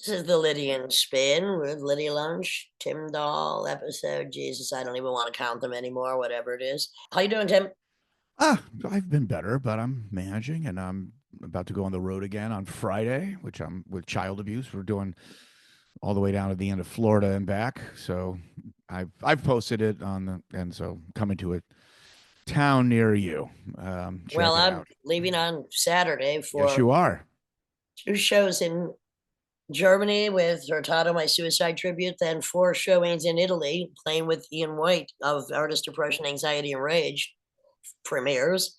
This is the Lydian Spin with Lydia Lunch, Tim Dahl episode. Jesus, I don't even want to count them anymore, whatever it is. How you doing, Tim? I've been better, but I'm managing, and I'm about to go on the road again on Friday, which I'm with child abuse. We're doing all the way down to the end of Florida and back. So I've posted it on the and so coming to a town near you. Well, Check it I'm out. leaving on Saturday Yes, for you are. two shows in Germany with Hurtado, my suicide tribute, then four showings in Italy, playing with Ian White of Artist Depression, Anxiety, and Rage premieres,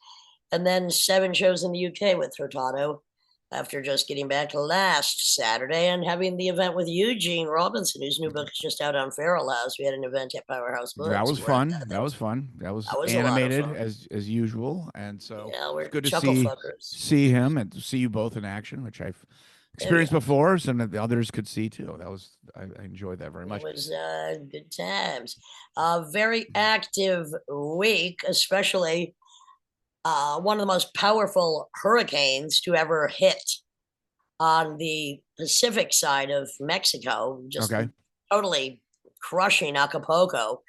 and then seven shows in the UK with Hurtado after just getting back last Saturday and having the event with Eugene Robinson, whose new book is just out on Feral House. We had an event at Powerhouse That Books. was We were at fun. that. That was fun. That was That was a lot of animated fun. as usual, and so Yeah, it's we're good to chuckle see fuckers. see him and to see you both in action, which I've Oh experienced yeah, before, so that the others could see too. I enjoyed that very it much. was good times. A very active week, especially one of the most powerful hurricanes to ever hit on the Pacific side of Mexico, just Okay. totally crushing Acapulco.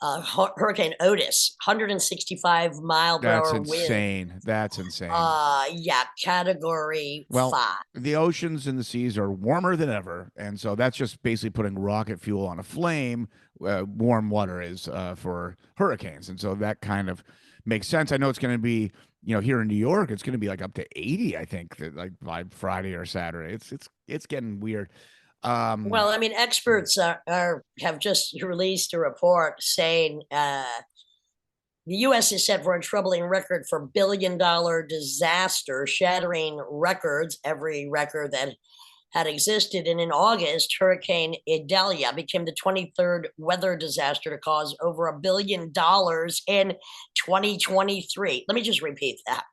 Hurricane Otis, 165 mile per That's hour wind. insane. That's insane. Yeah, category Well, 5. the oceans and the seas are warmer than ever, and so that's just basically putting rocket fuel on a flame. Warm water is for hurricanes, and so that kind of makes sense. I know it's going to be, here in New York, it's going to be like up to 80, I think, like by Friday or Saturday. It's getting weird. Um, Well, I mean, experts have just released a report saying the U.S. is set for a troubling record for billion-dollar disaster, shattering records, every record that had existed. And in August, Hurricane Idalia became the 23rd weather disaster to cause over $1 billion in 2023. Let me just repeat that.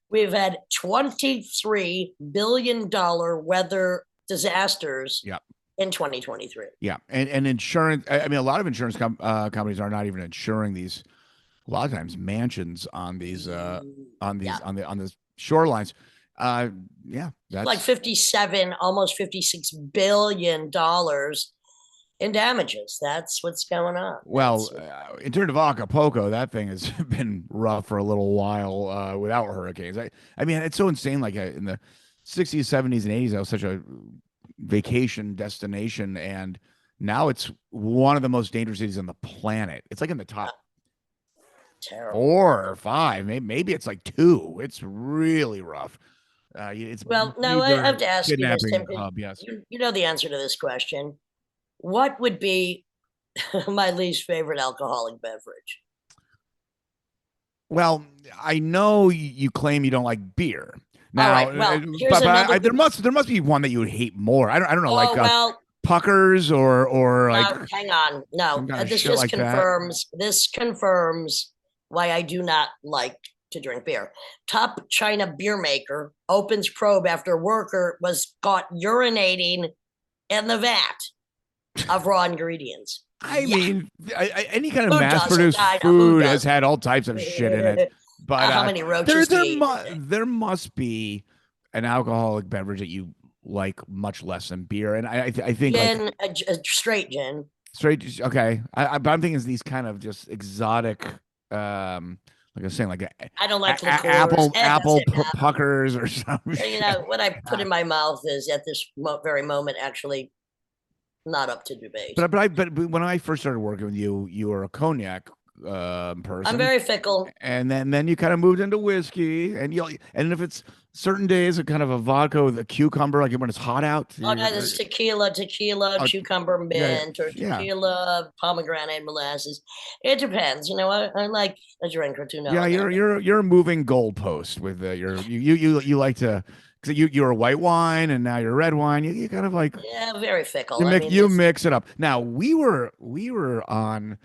We've had $23 billion weather disasters yeah, in 2023. yeah, and insurance. I mean, a lot of insurance companies are not even insuring these. A lot of times, mansions on these Yeah. on the shorelines. Uh, yeah, Like that's 57, almost $56 billion in damages. That's what's going on. well, in terms of Acapulco, that thing has been rough for a little while without hurricanes. I mean, it's so insane. Like in the 60s, 70s, and 80s, that was such a vacation destination, and now it's one of the most dangerous cities on the planet. It's like in the top Terrible. 4 or 5, maybe it's like 2. It's really rough. It's Well, no, I major have to ask you this, kidnapping Tim, because hub. Yes. you know the answer to this question. What would be my least favorite alcoholic beverage? Well, I know you claim you don't like beer All now, right. Well, here's but another there must be one that you would hate more. I don't know, like Oh, well, puckers or like no, hang on. No, some kind of this shit just like that. confirms why I do not like to drink beer. Top China beer maker opens probe after worker was caught urinating in the vat of raw ingredients. I Yeah, mean, any kind of who doesn't? mass-produced I know who food has doesn't. had all types of shit in it, but How many roaches do you eat a day? there must be an alcoholic beverage that you like much less than beer, and I think like Gin, a straight gin. straight. Okay, but I'm thinking is these kind of just exotic, like I was saying, like I don't like liqueurs. It doesn't matter. puckers or some You shit. know, what I put in my mouth is at this very moment actually not up to debate. But when I first started working with you, you were a cognac I'm person, very fickle. and then you kind of moved into whiskey, and if it's certain days, a kind of a vodka with a cucumber, like when it's hot out. Oh no, there's tequila, Oh, cucumber yeah, mint, or yeah, tequila, pomegranate molasses. It depends. You know, I like a drink or two now yeah. and then. You're a moving goalpost with you like to because you're a white wine and now you're red wine. You kind of like Yeah, very fickle. I mean, you mix it up. Now we were on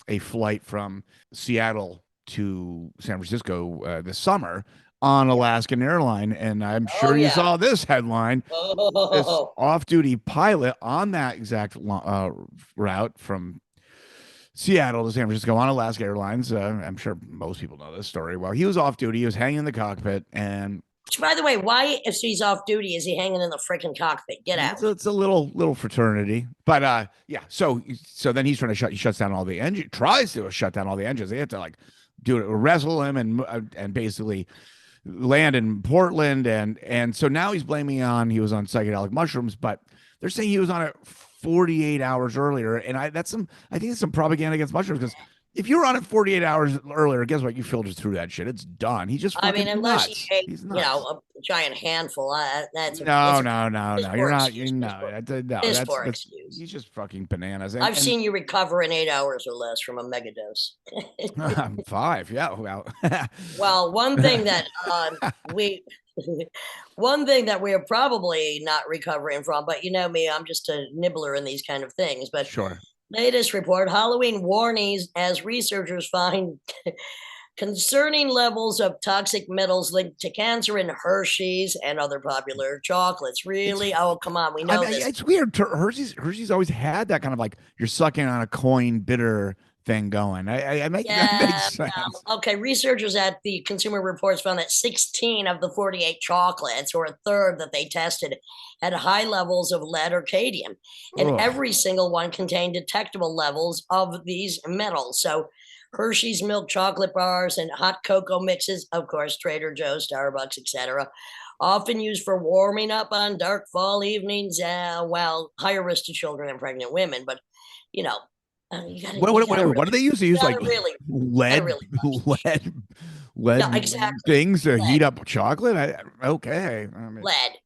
a flight from Seattle to San Francisco this summer on yeah. Alaskan Airline, and I'm Oh sure you yeah. saw this headline. This Oh, off-duty pilot on that exact route from Seattle to San Francisco on Alaska Airlines. I'm sure most people know this story. Well, he was off duty. He was hanging in the cockpit, and Which, by the way, why, if he's off duty, is he hanging in the freaking cockpit? Get out. It's a little fraternity, but yeah. So then he's trying to he shuts down all the engine, tries to shut down all the engines. They have to like do it, wrestle him, and basically land in Portland, and so now he's blaming he was on psychedelic mushrooms, but they're saying he was on it 48 hours earlier, and I think it's some propaganda against mushrooms, because if you were on it 48 hours earlier, guess what? You filtered through that shit. It's done. He's just fucking unless nuts. he ate, He's nuts. a giant handful. No. You're not. That's excuse. He's just fucking bananas. I've seen you recover in 8 hours or less from a megadose. 5, yeah. Well, well, one thing that one thing that we're probably not recovering from, but you know me, I'm just a nibbler in these kind of things. But sure. Latest report, Halloween warnings as researchers find concerning levels of toxic metals linked to cancer in Hershey's and other popular chocolates. Really? Come on, we know this. It's weird. Hershey's always had that kind of like you're sucking on a coin bitter thing going. That makes sense. Okay, researchers at the Consumer Reports found that 16 of the 48 chocolates, or a third that they tested, had high levels of lead or cadmium, and every single one contained detectable levels of these metals. So Hershey's milk chocolate bars and hot cocoa mixes, of course, Trader Joe's, Starbucks, etc., often used for warming up on dark fall evenings, while higher risk to children and pregnant women. But, you know, what do they use? They use like lead things to heat up chocolate. Okay,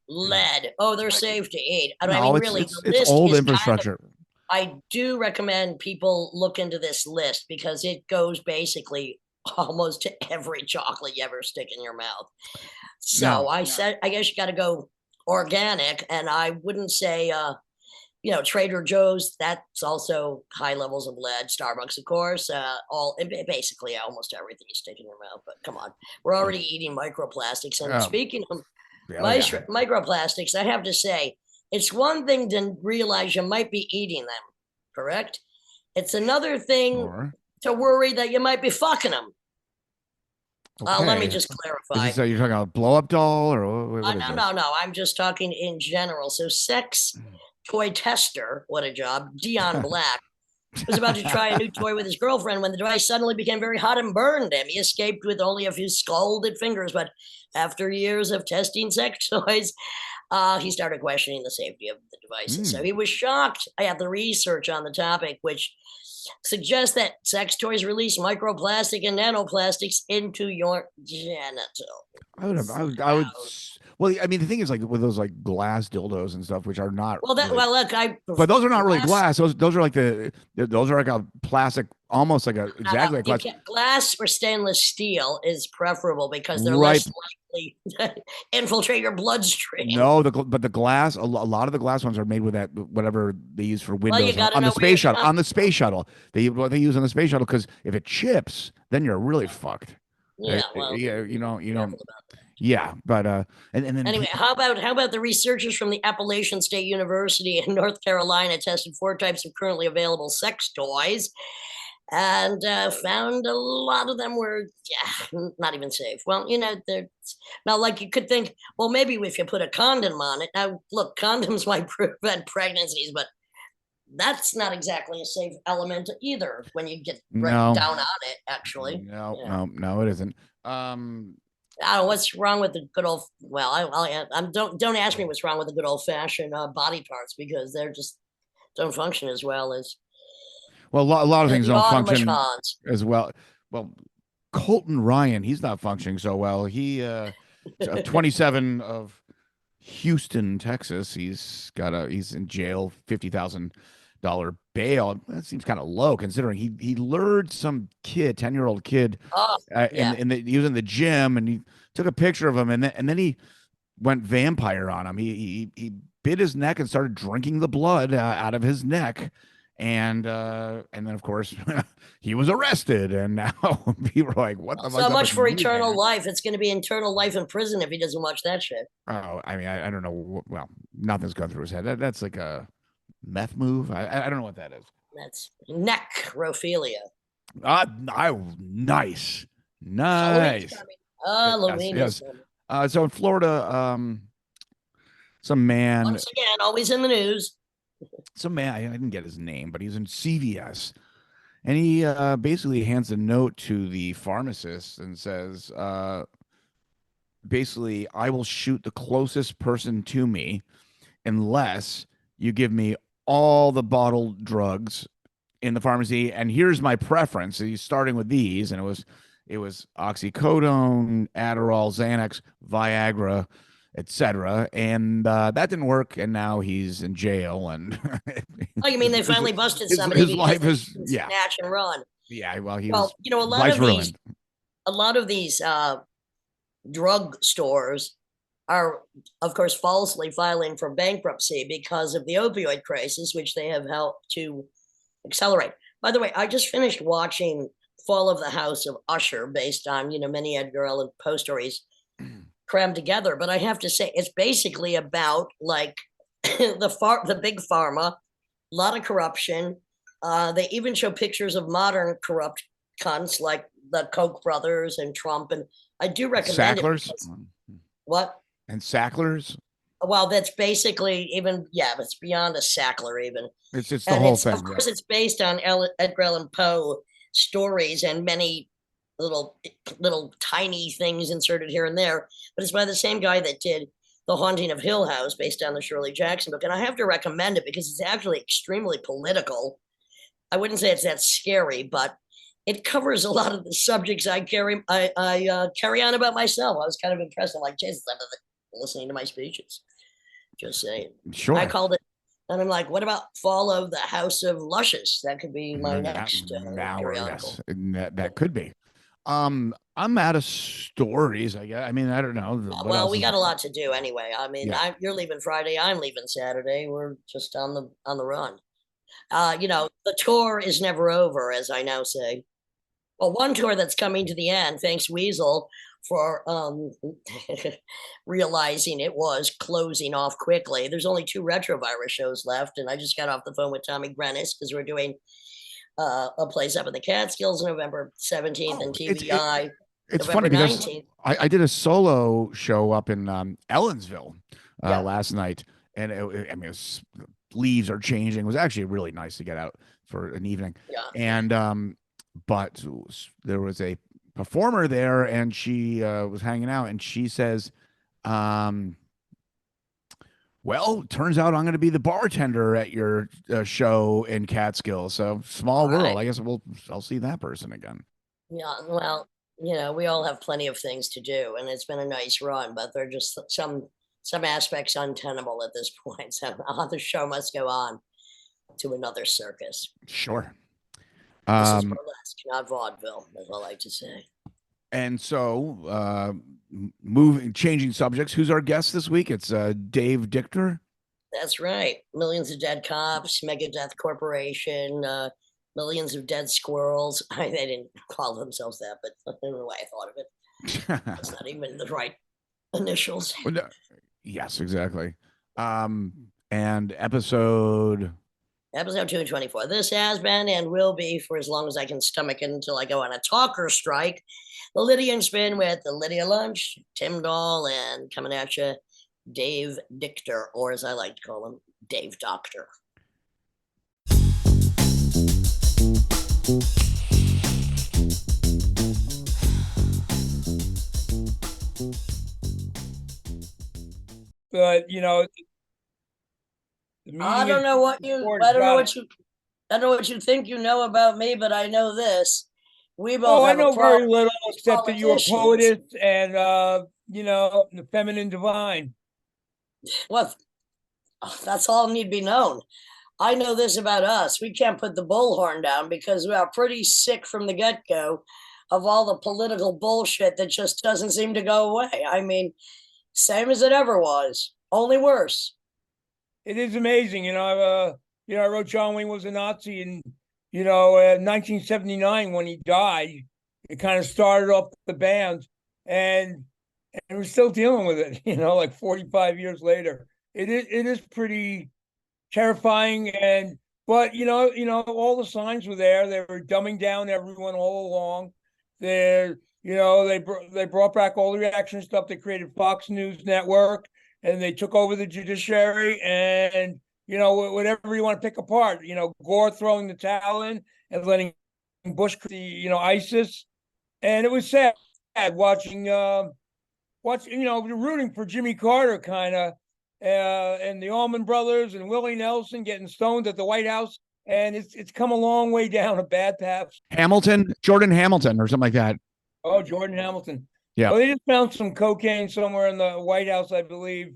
lead. Oh, they're safe to eat. It's old infrastructure. I do recommend people look into this list because it goes basically almost to every chocolate you ever stick in your mouth. So I guess you got to go organic, and I wouldn't say. Trader Joe's, that's also high levels of lead. Starbucks, of course, basically almost everything you stick in your mouth. But come on, we're already eating microplastics. And speaking of microplastics, I have to say, it's one thing to realize you might be eating them, correct? It's another thing to worry that you might be fucking them. Okay. Let me just clarify. So you're talking about blow up doll, or what no. I'm just talking in general. So sex toy tester, what a job, Dion Black, was about to try a new toy with his girlfriend when the device suddenly became very hot and burned him. He escaped with only a few scalded fingers, but after years of testing sex toys, he started questioning the safety of the devices. So he was shocked at the research on the topic, which suggests that sex toys release microplastic and nanoplastics into your genital. I would. Well, I mean, the thing is, like with those like glass dildos and stuff, which are not. But those are not really glass. Those are like those are like a plastic, almost like exactly like glass. Glass or stainless steel is preferable because they're less likely to infiltrate your bloodstream. No, but the glass, a lot of the glass ones are made with that whatever they use for windows on the space shuttle. On the space shuttle, what they use on the space shuttle, because if it chips, then you're really fucked. Yeah, you know. Yeah, but and then anyway, how about the researchers from the Appalachian State University in North Carolina tested 4 types of currently available sex toys, and found a lot of them were not even safe. Well, they're now, like, you could think, well, maybe if you put a condom on it. Now, look, condoms might prevent pregnancies, but that's not exactly a safe element either when you get down on it. Actually, no, it isn't. I don't know what's wrong with the good old. Well, don't ask me what's wrong with the good old fashioned body parts, because they're just don't function as well as. Well, a lot of things don't function as well. Well, Colton Ryan, he's not functioning so well. He 27 of Houston, Texas. He's in jail, $50,000 bail. That seems kind of low considering he lured some kid, 10-year-old kid, he was in the gym, and he took a picture of him, and then he went vampire on him. He bit his neck and started drinking the blood out of his neck, and then of course he was arrested, and now people are like, what the fuck? So much for eternal life. It's going to be eternal life in prison if he doesn't watch that shit. Oh, I mean, I don't know. Well, nothing's gone through his head. That's like a meth move. I don't know what that is. That's necrophilia. Nice. Halloween's Halloween. So in Florida, some man, Once again, always in the news. I didn't get his name, but he's in CVS, and he basically hands a note to the pharmacist and says, basically, I will shoot the closest person to me unless you give me all the bottled drugs in the pharmacy, and here's my preference. So he's starting with these, and it was oxycodone, Adderall, Xanax, Viagra, etc. And that didn't work, and now he's in jail. And Oh, you mean they finally busted somebody his because life they is didn't yeah, snatch and run? yeah. Well, Well, you know, his life's ruined. a lot of these drug stores are, of course, falsely filing for bankruptcy because of the opioid crisis, which they have helped to accelerate. By the way, I just finished watching Fall of the House of Usher, based on, you know, many Edgar Allan Poe stories crammed together. But I have to say, it's basically about like the big pharma, a lot of corruption. They even show pictures of modern corrupt cunts like the Koch brothers and Trump, and I do recommend it. Sacklers What? and Sacklers. Well, that's basically even, yeah, it's beyond a Sackler even. It's the And whole it's, of thing. course, it's based on Edgar Allan Poe stories and many little tiny things inserted here and there. But it's by the same guy that did The Haunting of Hill House, based on the Shirley Jackson book. And I have to recommend it because it's actually extremely political. I wouldn't say it's that scary, but it covers a lot of the subjects I carry on about myself. I was kind of impressed. I'm like, Jesus, I'm listening to my speeches. Just saying. I Sure. called it, and I'm like, what about Fall of the House of Luscious? That could be my Now, next yes, periodical. that could be. I'm out of stories. I guess. I mean, I don't know what Well, else we is. got a lot to do anyway. I mean, Yeah, you're leaving Friday. I'm leaving Saturday. We're just on the run. You know, the tour is never over, as I now say. Well, one tour that's coming to the end, thanks Weasel for realizing it was closing off quickly. There's only 2 retrovirus shows left, and I just got off the phone with Tommy Grenis because we're doing a place up in the Catskills November 17th and oh, TBI it's funny November because 19th. I did a solo show up in Ellensville Yeah, last night, and I mean, leaves are changing. It was actually really nice to get out for an evening, yeah. and but there was a performer there, and she was hanging out, and she says, um, well, turns out I'm going to be the bartender at your show in Catskill. So small All world. right. I guess I'll see that person again. Yeah, well, you know, we all have plenty of things to do, and it's been a nice run, but there are just some aspects untenable at this point. So the show must go on to another circus. Sure. This is Um, burlesque, not vaudeville, as I like to say. and so, moving, changing subjects. Who's our guest this week? It's Dave Dictor. That's right. Millions of dead cops, Megadeth Corporation, millions of dead squirrels. They didn't call themselves that, but in the way I thought of it, it's not even the right initials. Well, no, yes, exactly. And Episode 224. This has been and will be for as long as I can stomach it until I go on a talker strike. The Lydian Spin with the Lydia Lunch, Tim Dahl, and coming at you, Dave Dictor, or as I like to call him, Dave Doctor. But the I meeting don't is know what you important. I don't know Got it. what you I don't know what you think you know about me, but I know this. We both Oh, I have a know very problem little with except that you're a politicians. poetess and the feminine divine. Well, that's all need to be known. I know this about us. We can't put the bullhorn down because we are pretty sick from the get go of all the political bullshit that just doesn't seem to go away. I mean, same as it ever was, only worse. It is amazing, I wrote John Wayne was a Nazi in 1979 when he died. It kind of started off the band, and we're still dealing with it. Like 45 years later. It is pretty terrifying, but all the signs were there. They were dumbing down everyone all along. They're You know, they brought back all the reaction stuff. They created Fox News Network, and they took over the judiciary. And you know, whatever you want to pick apart, you know, Gore throwing the towel in and letting Bush, ISIS, and it was sad watching, rooting for Jimmy Carter, kind of, and the Allman Brothers and Willie Nelson getting stoned at the White House, and it's come a long way down a bad path. Jordan Hamilton, or something like that. Oh, Jordan Hamilton. Yeah. Well, they just found some cocaine somewhere in the White House, I believe,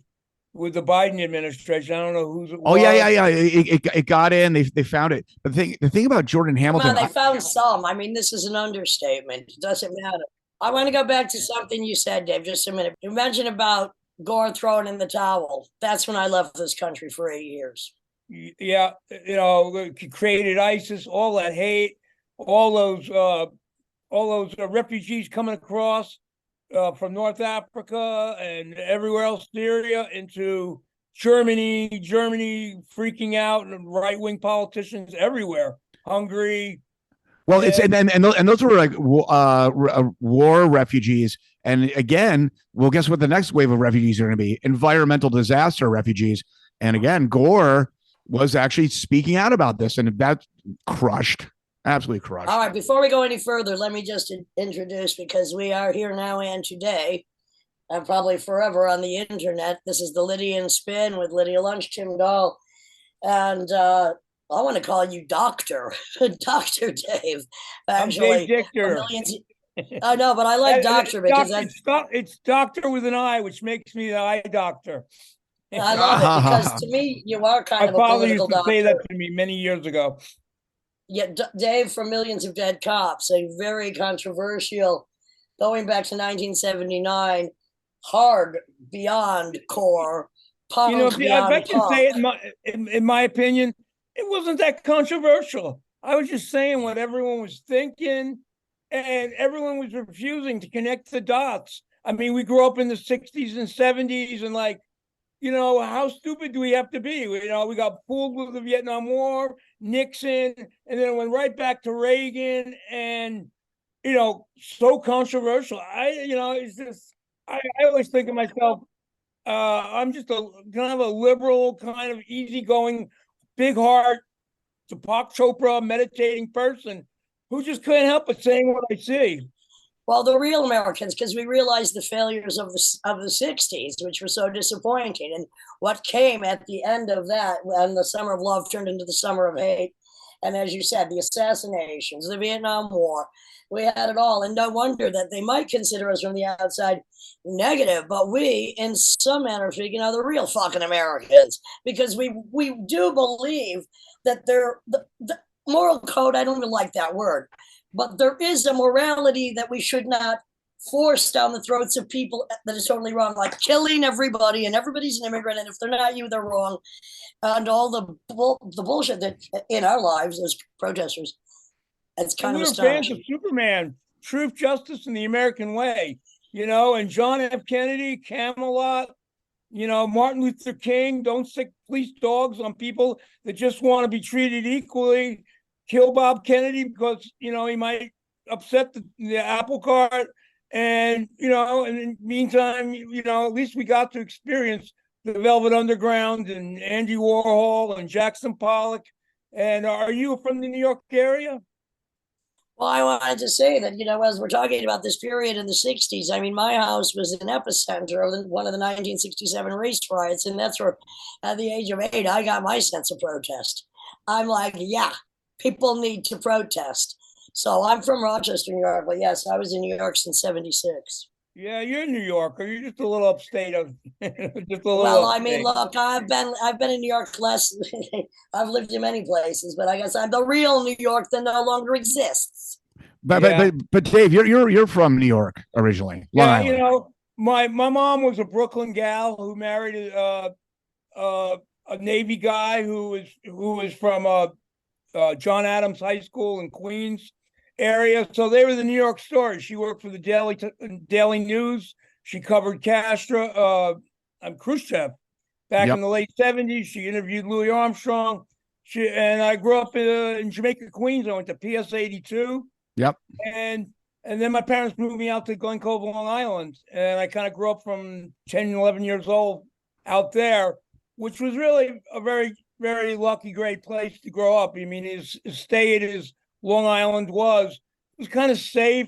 with the Biden administration. I don't know who's. Oh yeah. It got in. They found it. But the thing about Jordan Hamilton, they found some. I mean, this is an understatement. It doesn't matter. I want to go back to something you said, Dave. Just a minute. You mentioned about Gore throwing in the towel. That's when I left this country for 8 years. Yeah, you know, created ISIS, all that hate, all those refugees coming across from North Africa and everywhere else, Syria, into Germany freaking out, and right-wing politicians everywhere, Hungary. Well, it's and those were like war refugees, and again, well, guess what? The next wave of refugees are going to be environmental disaster refugees, and again, Gore was actually speaking out about this, and that crushed. Absolutely crushed. All right, before we go any further, let me just introduce, because we are here now and today, and probably forever on the internet. This is the Lydian Spin with Lydia Lunch, Tim Dahl, and I want to call you Doctor, Dr. Dave. Actually, I'm Dave Dictor. I know, but I like Doctor because it's Doctor with an I, which makes me the eye doctor. I love it, because to me, you are kind of a political doctor. Say that to me many years ago. Yeah, Dave from Millions of Dead Cops, a very controversial, going back to 1979, hard beyond core, punk beyond I can say it in my opinion, it wasn't that controversial. I was just saying what everyone was thinking, and everyone was refusing to connect the dots. I mean, we grew up in the 60s and 70s, and like, you know, how stupid do we have to be? We got fooled with the Vietnam War, Nixon, and then went right back to Reagan, and, you know, so controversial. It's just, I always think of myself, I'm just a kind of a liberal, kind of easygoing, big heart, Deepak Chopra meditating person who just couldn't help but saying what I see. Well, the real Americans, because we realized the failures of the 60s, which were so disappointing. And what came at the end of that, when the summer of love turned into the summer of hate. And as you said, the assassinations, the Vietnam War, we had it all. And no wonder that they might consider us from the outside negative, but we, in some manner of speaking, are the real fucking Americans, because we do believe that the moral code, I don't even like that word, but there is a morality that we should not force down the throats of people that is totally wrong, like killing everybody, and everybody's an immigrant, and if they're not you, they're wrong, and all the bullshit that in our lives as protesters. It's kind of astonishing. Fans of Superman, truth, justice, and the American way, you know, and John F. Kennedy, Camelot, you know, Martin Luther King, don't stick police dogs on people that just want to be treated equally. Kill Bob Kennedy because, you know, he might upset the apple cart. And, you know, and in the meantime, you know, at least we got to experience the Velvet Underground and Andy Warhol and Jackson Pollock. And are you from the New York area? Well, I wanted to say that, you know, as we're talking about this period in the 60s, I mean, my house was an epicenter of one of the 1967 race riots. And that's where, at the age of 8, I got my sense of protest. I'm like, yeah, people need to protest. So I'm from Rochester, New York, but yes, I was in New York since 76. Yeah, you're in New York. Are you just a little upstate of just a little? Well, I mean, look, I've been in New York less. I've lived in many places, but I guess I'm the real New York that no longer exists. But Dave, you're from New York originally. Yeah, you know, my mom was a Brooklyn gal who married a Navy guy who was from John Adams High School in Queens area. So they were the New York story. She worked for the Daily News. She covered Castro, Khrushchev back in the late 70s. She interviewed Louis Armstrong. And I grew up in Jamaica, Queens. I went to PS 82. Yep. And And then my parents moved me out to Glen Cove, Long Island. And I kind of grew up from 10, 11 years old out there, which was really a very, very lucky, great place to grow up. I mean, as state as Long Island was, it was kind of safe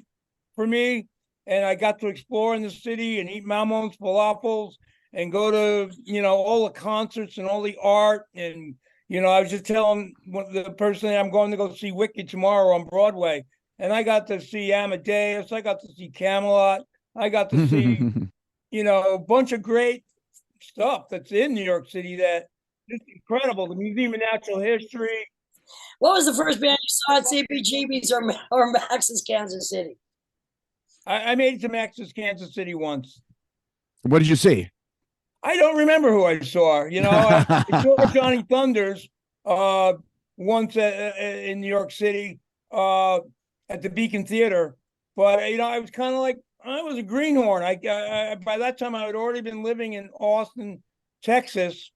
for me. And I got to explore in the city and eat Mamon's falafels and go to, all the concerts and all the art. And, I was just telling the person that I'm going to go see Wicked tomorrow on Broadway. And I got to see Amadeus. I got to see Camelot. I got to see, a bunch of great stuff that's in New York City that is incredible. The Museum of Natural History. What was the first band you saw at CBGB's or Max's Kansas City? I made it to Max's Kansas City once. What did you see? I don't remember who I saw. I saw Johnny Thunders once in New York City at the Beacon Theater. But, I was kind of like, I was a greenhorn. I by that time, I had already been living in Austin, Texas,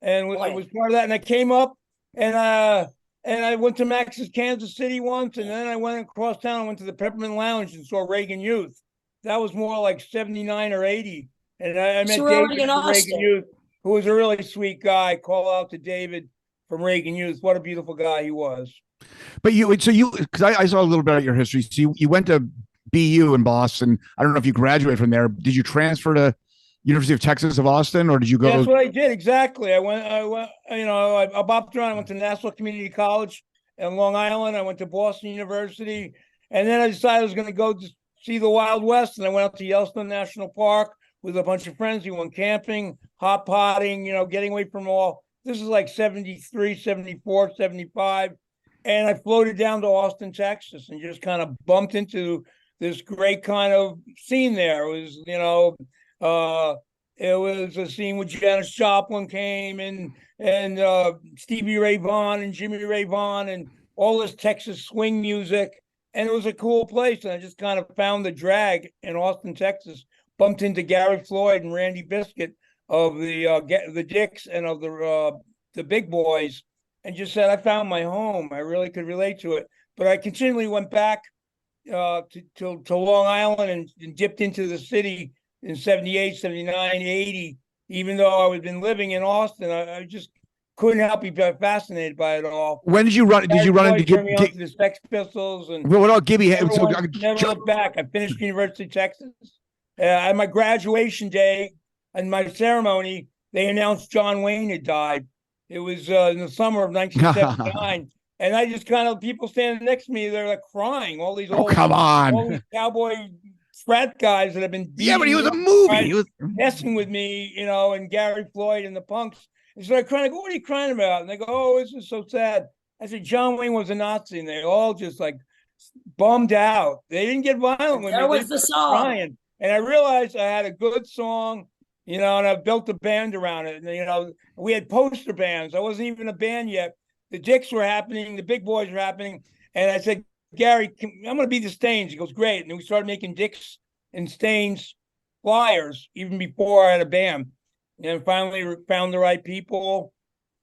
and I was part of that. And I came up and I went to Max's Kansas City once, and then I went across town and went to the Peppermint Lounge and saw Reagan Youth. That was more like 79 or 80. And I met David from Reagan Youth, who was a really sweet guy. Call out to David from Reagan Youth. What a beautiful guy he was. But because I saw a little bit of your history. So you went to BU in Boston. I don't know if you graduated from there. Did you transfer to University of Texas of Austin, or did you go? That's what I did. Exactly. I went, I bopped around. I went to Nassau Community College in Long Island. I went to Boston University. And then I decided I was going to go to see the Wild West. And I went out to Yellowstone National Park with a bunch of friends. We went camping, hot potting, getting away from all. This is like 73, 74, 75. And I floated down to Austin, Texas, and just kind of bumped into this great kind of scene there. It was a scene where Janis Joplin came and Stevie Ray Vaughan and Jimmy Ray Vaughan and all this Texas swing music. And it was a cool place. And I just kind of found the drag in Austin, Texas, bumped into Gary Floyd and Randy Biscuit of the Dicks and of the Big Boys, and just said, I found my home. I really could relate to it. But I continually went back to Long Island and dipped into the city in 78, 79, 80. Even though I had been living in Austin, I just couldn't help but fascinated by it all. When did you run? Did you run into the Sex Pistols? And what about Gibby? Never looked back. I finished University of Texas. At my graduation day and my ceremony, they announced John Wayne had died. It was in the summer of 1979. And I just kind of, people standing next to me, they're like crying. All these old, come on, all these cowboy frat guys that have been but he was a movie. He was messing with me, and Gary Floyd and the Punks. And so I crying. I go, what are you crying about? And they go, oh, this is so sad. I said, John Wayne was a Nazi, and they all just like bummed out. They didn't get violent with me. That was the song. Crying. And I realized I had a good song, and I built a band around it. And, we had poster bands. I wasn't even a band yet. The Dicks were happening. The Big Boys were happening. And I said, Gary, I'm going to be the Stains. He goes, great. And we started making Dicks and Stains flyers even before I had a band. And finally found the right people.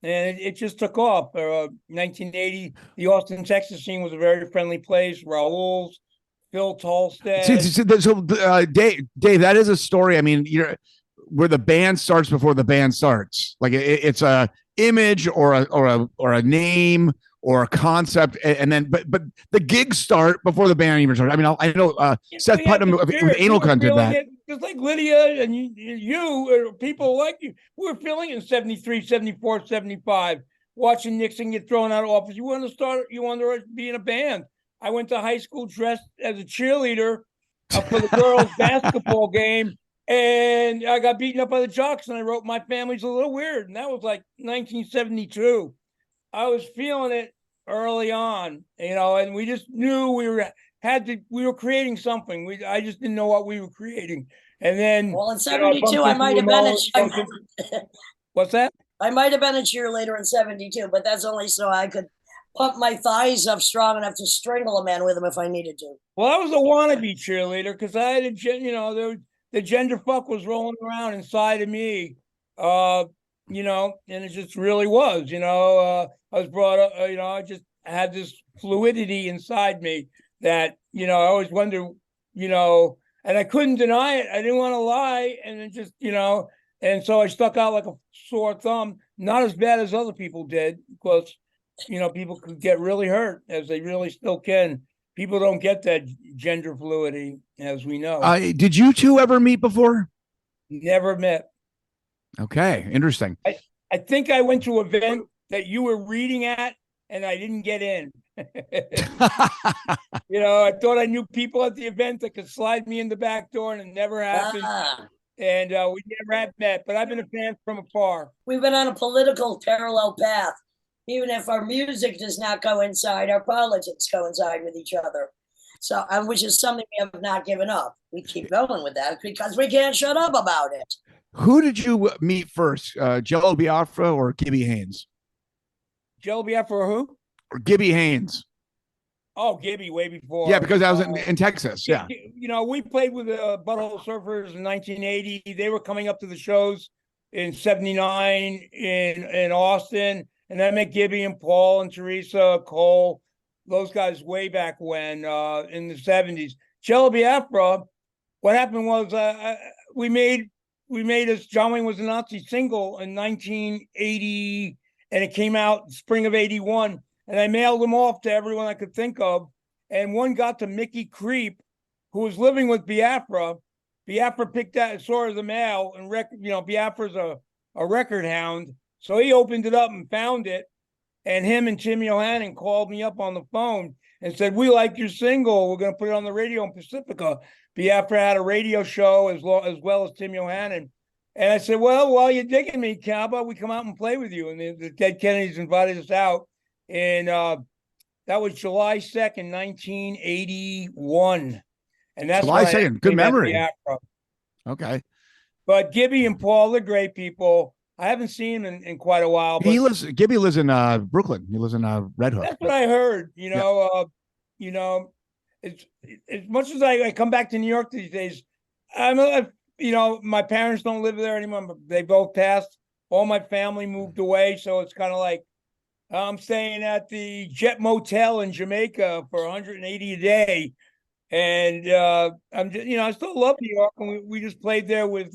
And it just took off. 1980, the Austin, Texas scene was a very friendly place. Raoul's, Phil Tolstead. So Dave, that is a story. I mean, where the band starts before the band starts. Like it's a image or a name or a concept, and then but the gigs start before the band even starts. I mean, I know Seth Putnam with Anal Cunt did that. Just like Lydia and you people like you, we were feeling it in 73, 74, 75, watching Nixon get thrown out of office. You want to be in a band. I went to high school dressed as a cheerleader for the girls' basketball game, and I got beaten up by the jocks, and I wrote My Family's a Little Weird, and that was like 1972. I was feeling it early on, and we just knew we were creating something. I just didn't know what we were creating. And then, well, in 72, I might have been a What's that? I might have been a cheerleader in 72, but that's only so I could pump my thighs up strong enough to strangle a man with them if I needed to. Well, I was a wannabe cheerleader because I had the gender fuck was rolling around inside of me, and it just really was, I was brought up, I just had this fluidity inside me that, I always wonder and I couldn't deny it. I didn't want to lie. And then just, and so I stuck out like a sore thumb, not as bad as other people did, because, people could get really hurt, as they really still can. People don't get that gender fluidity, as we know. Did you two ever meet before? Never met. Okay, interesting. I think I went to an event that you were reading at, and I didn't get in. I thought I knew people at the event that could slide me in the back door, and it never happened. And we never have met, but I've been a fan from afar. We've been on a political parallel path. Even if our music does not coincide, our politics coincide with each other. So, which is something we have not given up. We keep going with that because we can't shut up about it. Who did you meet first, Jello Biafra or Gibby Haynes? Jello Biafra or who? Or Gibby Haynes. Oh, Gibby, way before. Yeah, because I was in Texas. Yeah. We played with the Butthole Surfers in 1980. They were coming up to the shows in 79 in Austin. And I met Gibby and Paul and Teresa, Cole, those guys way back when, in the 70s. Jello Biafra, what happened was we made us, John Wayne Was a Nazi single in 1980, and it came out spring of 81. And I mailed them off to everyone I could think of. And one got to Mickey Creep, who was living with Biafra. Biafra picked that, saw the mail, and Biafra's a record hound. So he opened it up and found it. And him and Tim Yohannan called me up on the phone and said, "We like your single. We're going to put it on the radio in Pacifica." Biafra had a radio show as well as Tim Yohannan. And I said, "Well, while you're digging me, how about we come out and play with you?" And the Dead Kennedys invited us out. And that was July 2nd, 1981. And that's July 2nd. Good memory. Okay. But Gibby and Paul, they're great people. I haven't seen him in quite a while. But Gibby lives in Brooklyn. He lives in Red Hook. That's what I heard. As much as I come back to New York these days, my parents don't live there anymore. But they both passed. All my family moved away, so it's kind of like I'm staying at the Jet Motel in Jamaica for $180 a day, and I'm just, I still love New York. And we just played there with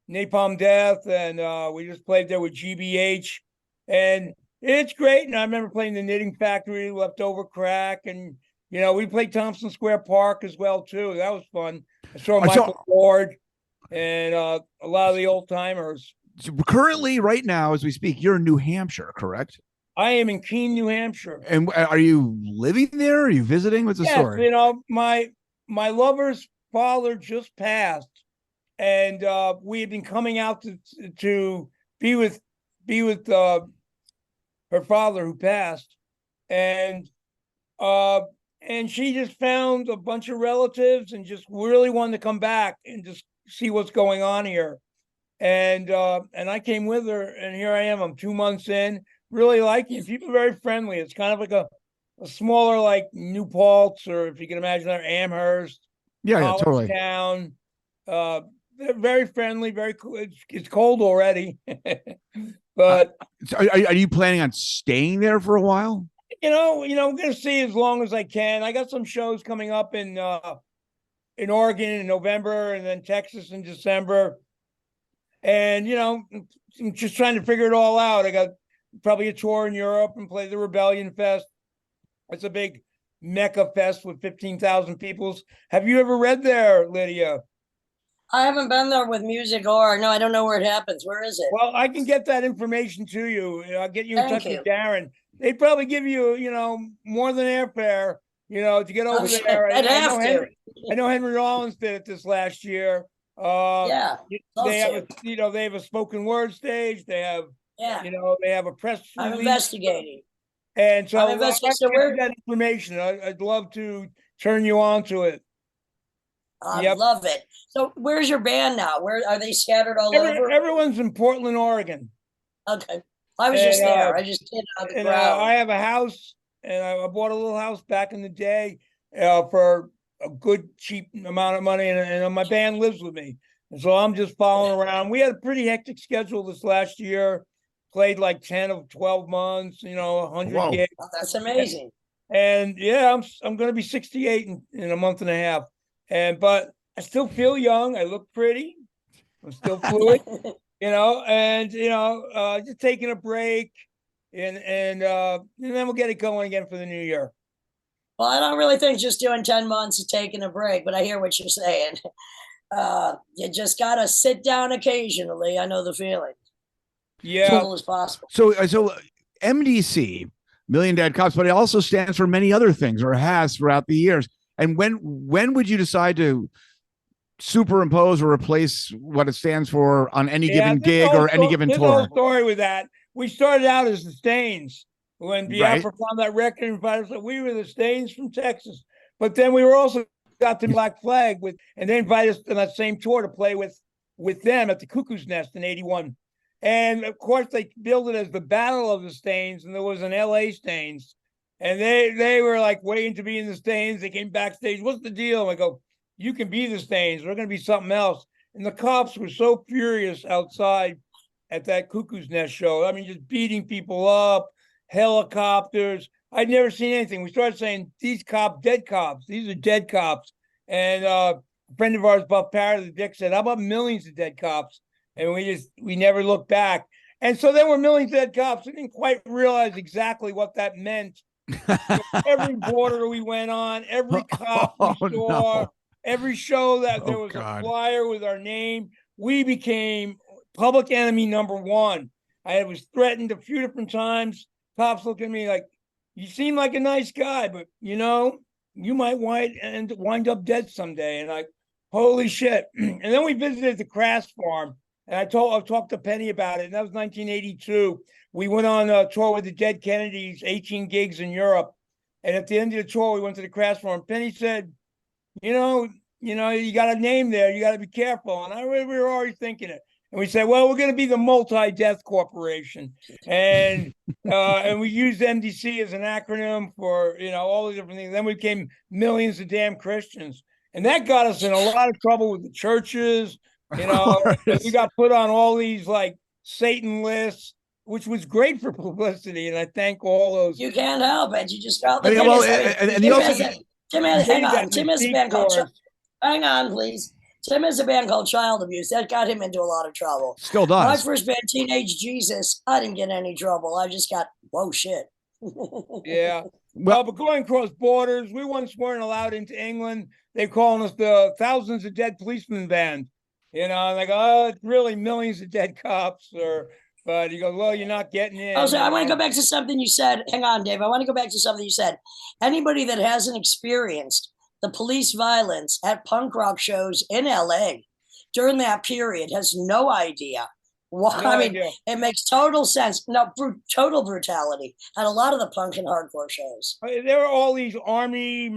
Napalm Death, and we just played there with GBH, and it's great. And I remember playing the Knitting Factory, Leftover Crack, and we played Thompson Square Park as well too. That was fun. I saw Michael Ford and a lot of the old timers. So currently, right now, as we speak, you're in New Hampshire, correct? I am in Keene, New Hampshire. And are you living there? Are you visiting? What's the story? My lover's father just passed, and we had been coming out to be with her father who passed, and she just found a bunch of relatives and just really wanted to come back and just see what's going on here, and I came with her, and here I am. I'm 2 months in. Really liking it. People are very friendly. It's kind of like a smaller, like New Paltz, or if you can imagine that, Amherst. Yeah, totally. Town. They're very friendly, very cool. It's cold already. But are you planning on staying there for a while? I'm going to see as long as I can. I got some shows coming up in Oregon in November, and then Texas in December. And, I'm just trying to figure it all out. I got probably a tour in Europe and play the Rebellion Fest. It's a big Mecca fest with 15,000 people. Have you ever read there, Lydia? I haven't been there with music I don't know where it happens. Where is it? Well, I can get that information to you. I'll get you in touch with Darren. They'd probably give you, more than airfare, to get over there. I know Henry Rollins did it this last year. Yeah. They have a spoken word stage. They have, they have a press release. I'm investigating. And so I get that information. I'd love to turn you on to it. I love it. So where's your band now? Where are they scattered all over? Everyone's in Portland, Oregon. Okay. I was just there. I just did on the ground. I have a house, and I bought a little house back in the day for a good, cheap amount of money, and my band lives with me. And so I'm just following around. We had a pretty hectic schedule this last year. Played like 10 of 12 months, 100 gigs. Oh, that's amazing. And yeah, I'm going to be 68 in a month and a half. but I still feel young. I look pretty. I'm still fluid, and just taking a break, and then we'll get it going again for the new year. Well, I don't really think just doing 10 months and taking a break, but I hear what you're saying. You just gotta sit down occasionally. I know the feeling. Yeah. As little as possible. So MDC, Million Dead Cops, but it also stands for many other things, or has throughout the years. And when would you decide to superimpose or replace what it stands for on any given gig or any given tour? There's a whole story with that. We started out as the Stains. When Biafra found that record and invited us, we were the Stains from Texas. But then we were also got the Black Flag and they invited us on that same tour to play with them at the Cuckoo's Nest in '81. And of course, they billed it as the Battle of the Stains, and there was an LA Stains. And they were like waiting to be in the Stains. They came backstage. What's the deal? And I go, you can be the Stains. We're going to be something else. And the cops were so furious outside at that Cuckoo's Nest show. I mean, just beating people up, helicopters. I'd never seen anything. We started saying, these cops, dead cops. These are dead cops. And a friend of ours, Buff Parrott, the Dick, said, how about millions of dead cops? And we never looked back. And so there were millions of dead cops. We didn't quite realize exactly what that meant. Every border we went on, every cop we saw, every show that there was a flyer with our name, we became public enemy number one. I was threatened a few different times. Cops look at me like, you seem like a nice guy, but you might wind up dead someday. And like, holy shit. And then we visited the Crass Farm. And I talked to Penny about it. And that was 1982. We went on a tour with the Dead Kennedys, 18 gigs in Europe. And at the end of the tour, we went to the Crass Farm. Penny said, you got a name there. You got to be careful. And we were already thinking it. And we said, well, we're going to be the Multi-Death Corporation. And and we used MDC as an acronym for, all the different things. Then we became Millions of Damn Christians. And that got us in a lot of trouble with the churches. We got put on all these like Satan lists, which was great for publicity. And I thank all those. You can't help it. You just got the Tim has a band called hang on, please. Tim has a band called Child Abuse. That got him into a lot of trouble. Still does. My first band, Teenage Jesus, I didn't get any trouble. I just got, whoa, shit. Yeah. Well, but going across borders, we once weren't allowed into England. They're calling us the Thousands of Dead Policemen Band. Like, it's really millions of dead cops. But he goes, well, you're not getting in. Oh, so I want to go back to something you said. Hang on, Dave. I want to go back to something you said. Anybody that hasn't experienced the police violence at punk rock shows in LA during that period has no idea why. It makes total sense. No, total brutality at a lot of the punk and hardcore shows. There were all these army,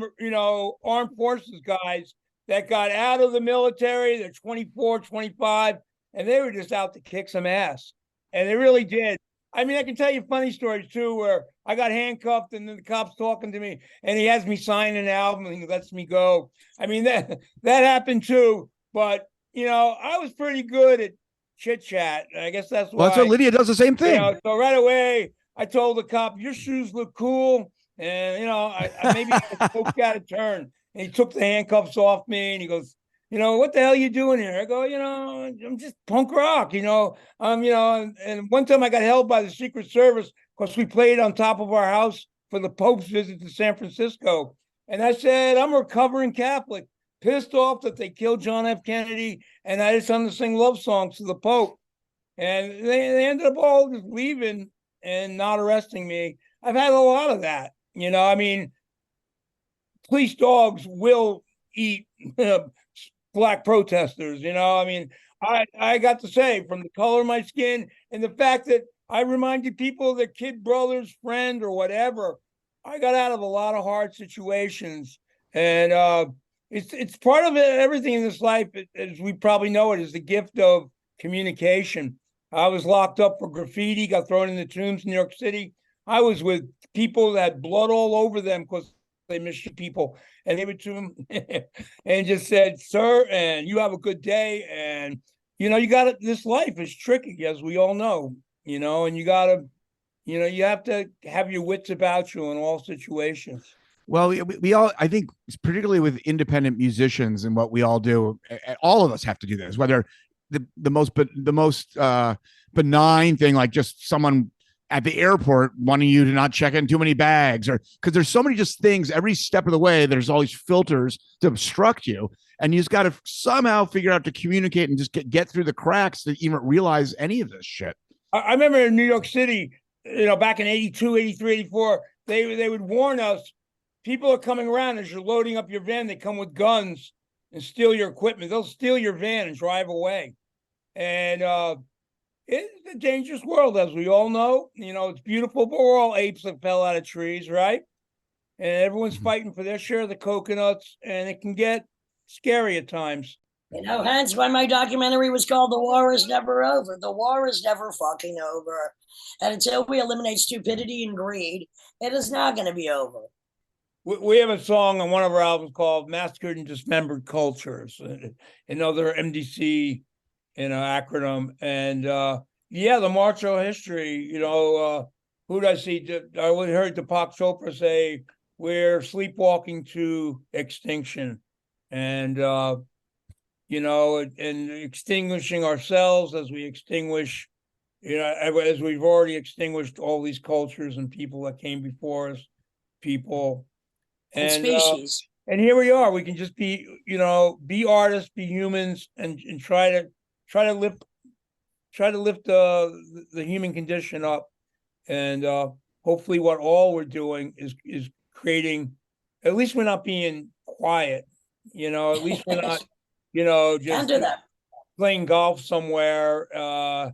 armed forces guys that got out of the military. They're 24, 25, and they were just out to kick some ass. And they really did. I mean, I can tell you funny stories too, where I got handcuffed and then the cop's talking to me and he has me sign an album and he lets me go. I mean, that happened too. But, I was pretty good at chit chat. I guess that's why. Well, that's what Lydia does the same thing. So right away, I told the cop, your shoes look cool. And, I maybe I spoke out of turn. And he took the handcuffs off me and he goes, what the hell are you doing here? I go, I'm just punk rock, and one time I got held by the Secret Service because we played on top of our house for the Pope's visit to San Francisco. And I said, I'm a recovering Catholic, pissed off that they killed John F. Kennedy. And I just wanted to sing love songs to the Pope. And they ended up all just leaving and not arresting me. I've had a lot of that, police dogs will eat Black protesters, I got to say, from the color of my skin and the fact that I reminded people of their kid brother's friend or whatever, I got out of a lot of hard situations. And it's part of everything in this life, as we probably know it, is the gift of communication. I was locked up for graffiti, got thrown in the tombs in New York City. I was with people that had blood all over them because they mistreat people, and they would to him and just said, sir, and you have a good day. And you got this life is tricky, as we all know, and you have to have your wits about you in all situations. Well, we all, I think, particularly with independent musicians and what we all do, all of us have to do this. Whether the most benign thing, like just someone at the airport wanting you to not check in too many bags, or because there's so many just things every step of the way. There's all these filters to obstruct you, and you just got to somehow figure out to communicate and just get through the cracks to even realize any of this shit. I remember in New York City, back in 82, 83, 84, they would warn us, people are coming around as you're loading up your van. They come with guns and steal your equipment. They'll steal your van and drive away. And it's a dangerous world, as we all know. It's beautiful, but we're all apes that fell out of trees, right? And everyone's fighting for their share of the coconuts, and it can get scary at times. Hence why my documentary was called The War Is Never Over. The war is never fucking over. And until we eliminate stupidity and greed, it is not going to be over. We have a song on one of our albums called Massacred and Dismembered Cultures, another MDC acronym. And the March of History, who did I see? I heard Deepak Chopra say, we're sleepwalking to extinction. And, and extinguishing ourselves as we extinguish, as we've already extinguished all these cultures and people that came before us, people. And species. And here we are. We can just be, be artists, be humans, and try to lift the human condition up. And hopefully what all we're doing is creating, at least we're not being quiet, at least we're not, just playing golf somewhere, on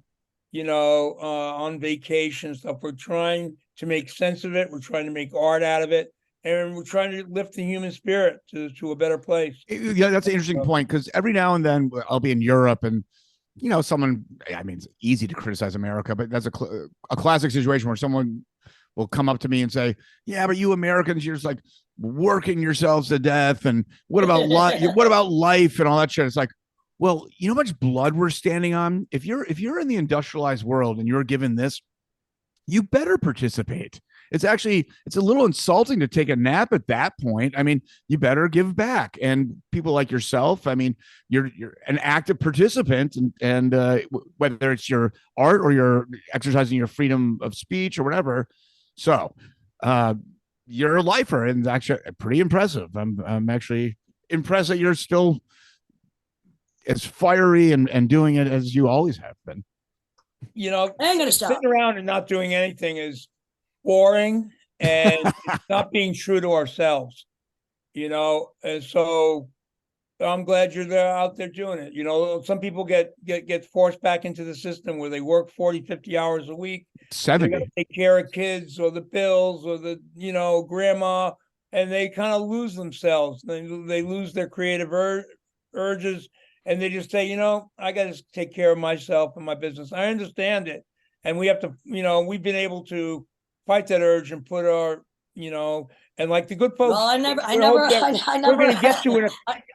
vacation and stuff. We're trying to make sense of it. We're trying to make art out of it. And we're trying to lift the human spirit to a better place. Yeah, that's an interesting point, because every now and then I'll be in Europe and, someone, it's easy to criticize America, but that's a classic situation where someone will come up to me and say, yeah, but you Americans, you're just like working yourselves to death. And what about life and all that shit? It's like, well, you know how much blood we're standing on? If you're in the industrialized world and you're given this, you better participate. It's a little insulting to take a nap at that point. You better give back. And people like yourself, you're an active participant, and whether it's your art or you're exercising your freedom of speech or whatever. So you're a lifer, and it's actually pretty impressive. I'm actually impressed that you're still as fiery and doing it as you always have been. I'm gonna stop. Sitting around and not doing anything is boring, and not being true to ourselves, and so I'm glad you're out there doing it. Some people get forced back into the system where they work 40, 50 hours a week, 70, they gotta take care of kids or the bills or the grandma, and they kind of lose themselves. They lose their creative urges, and they just say, I got to take care of myself and my business. I understand it, and we have to, we've been able to fight that urge and put our, and like the good folks. Well, I never. We're going to get to it.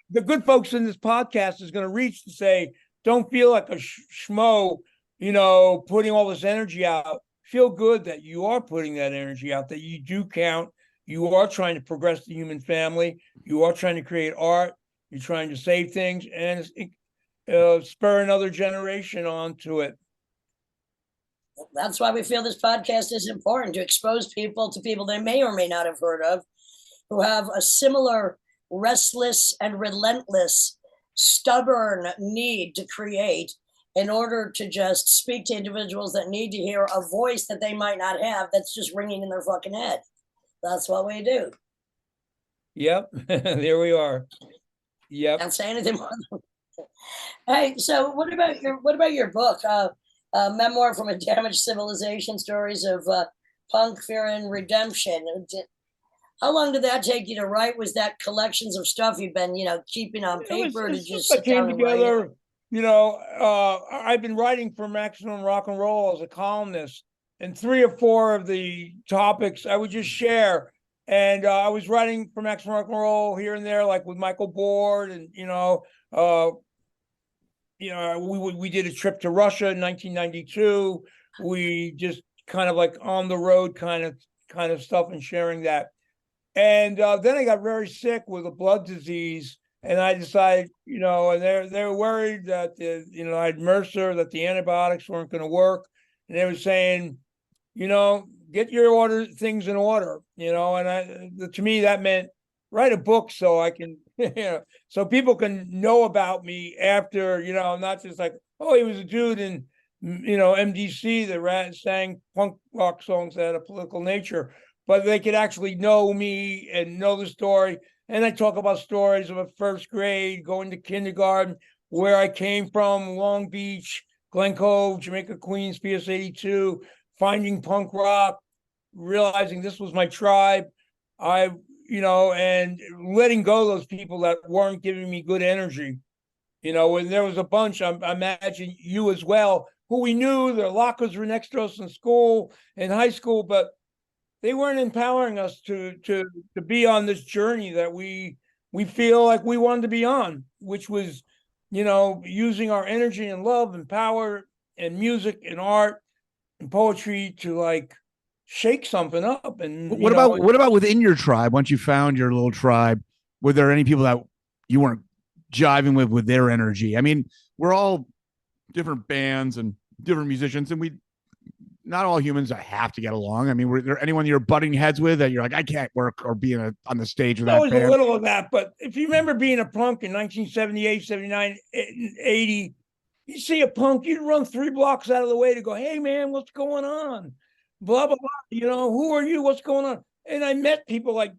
The good folks in this podcast is going to reach to say, don't feel like a schmo, putting all this energy out. Feel good that you are putting that energy out, that you do count. You are trying to progress the human family. You are trying to create art. You're trying to save things and spur another generation onto it. That's why we feel this podcast is important, to expose people to people they may or may not have heard of, who have a similar restless and relentless, stubborn need to create, in order to just speak to individuals that need to hear a voice that they might not have, that's just ringing in their fucking head. That's what we do. Yep. There we are. Yep. Can't say anything more. Hey, so what about your book? Memoir from a Damaged Civilization, stories of punk, fear, and redemption. How long did that take you to write? Was that collections of stuff you've been, keeping on paper, to just sit down and write it? I've been writing for Maximum Rock and Roll as a columnist, and 3 or 4 of the topics I would just share. And I was writing for Maximum Rock and Roll here and there, like with Michael Board, and we did a trip to Russia in 1992. We just kind of like on the road kind of stuff and sharing that. And then I got very sick with a blood disease, and I decided, and they're worried that I had MRSA, that the antibiotics weren't going to work, and they were saying, get your things in order, and to me that meant write a book so I can, so people can know about me after, not just like, oh, he was a dude in, MDC that sang punk rock songs that had a political nature, but they could actually know me and know the story. And I talk about stories of a first grade, going to kindergarten, where I came from, Long Beach, Glen Cove, Jamaica, Queens, PS 82, finding punk rock, realizing this was my tribe. And letting go of those people that weren't giving me good energy. When there was a bunch, I imagine you as well, who we knew their lockers were next to us in school, in high school, but they weren't empowering us to be on this journey that we feel like we wanted to be on, which was, using our energy and love and power and music and art and poetry to like shake something up. And what about within your tribe? Once you found your little tribe, were there any people that you weren't jiving with their energy? I mean, we're all different bands and different musicians, and not all humans have to get along. I mean, were there anyone you're butting heads with that you're like, I can't work or be on the stage with that always band? A little of that, but if you remember being a punk in 1978, 79, 80, you see a punk, you'd run 3 blocks out of the way to go, hey man, what's going on? Blah, blah, blah. Who are you? What's going on? And I met people like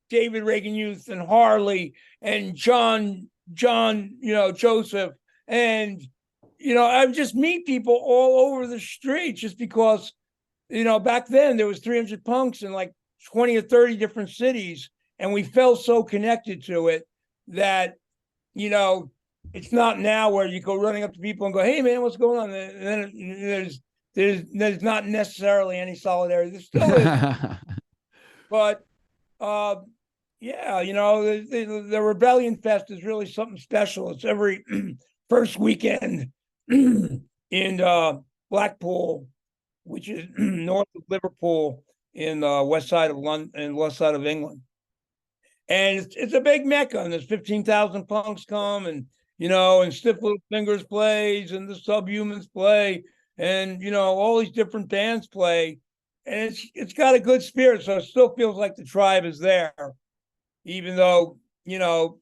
David Reagan Youth and Harley and John, Joseph. And, I would just meet people all over the street just because, back then there was 300 punks in like 20 or 30 different cities. And we felt so connected to it that, it's not now where you go running up to people and go, hey man, what's going on? And then there's not necessarily any solidarity. There still is. But the Rebellion Fest is really something special. It's every first weekend in Blackpool, which is north of Liverpool, in west side of London and west side of England. And it's a big mecca, and there's 15,000 punks come, and and Stiff Little Fingers plays, and the Subhumans play, and all these different bands play, and it's got a good spirit. So it still feels like the tribe is there, even though